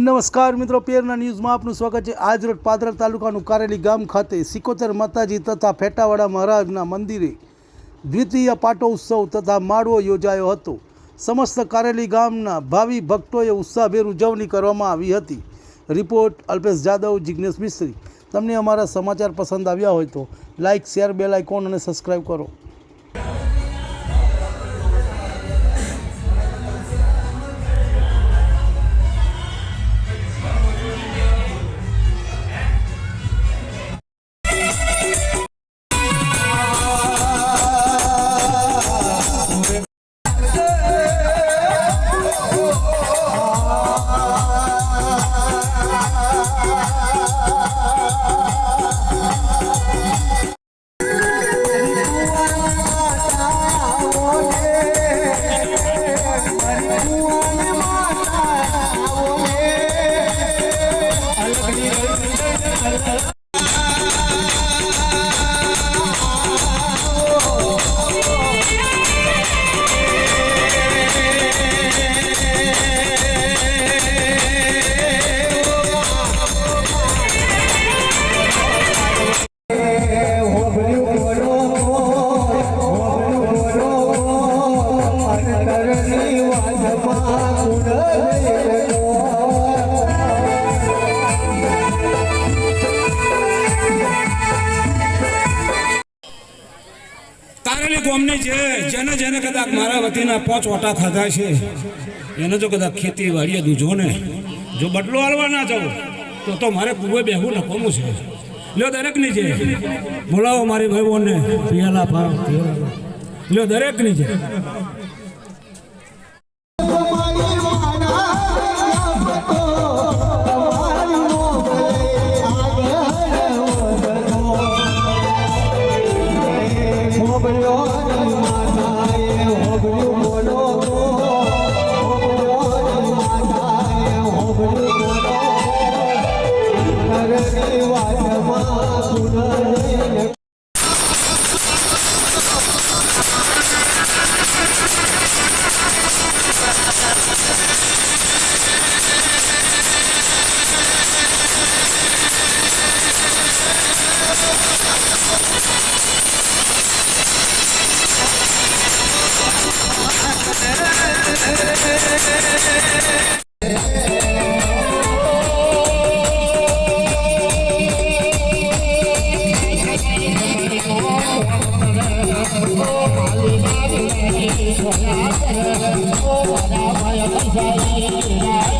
નમસ્કાર મિત્રો, પેરના ન્યૂઝમાં આપનું સ્વાગત છે। આજ રોજ પાદરા તાલુકાનું કારેલી ગામ ખાતે સિકોતર માતાજી તથા ફેટાવાડા મહારાજના મંદિરે દ્વિતીય પાટોત્સવ તથા માળવો યોજાયો હતો। સમસ્ત કારેલી ગામના ભાવિ ભક્તોએ ઉત્સાહભેર ઉજવણી કરવામાં આવી હતી। રિપોર્ટ અલ્પેશ જાદવ, જિગ્નેશ મિસ્ત્રી। તમને અમારા સમાચાર પસંદ આવ્યા હોય તો લાઇક, શેર, બેલ આઇકોન અને સબસ્ક્રાઈબ કરો। કારેલી ગામની જેને કદાચ મારા વતીના 5 ઓટા ખાધા છે એને જો કદાચ ખેતી વાડીએ દૂજો ને જો બદલો હાલવા ના જાવ તો મારે કુવે બેહું નકોમું છે। લ્યો દરેકની છે, બોલાવો મારી ભાઈ બોનને પિયાલા ભાવ લ્યો દરેકની છે। Oh,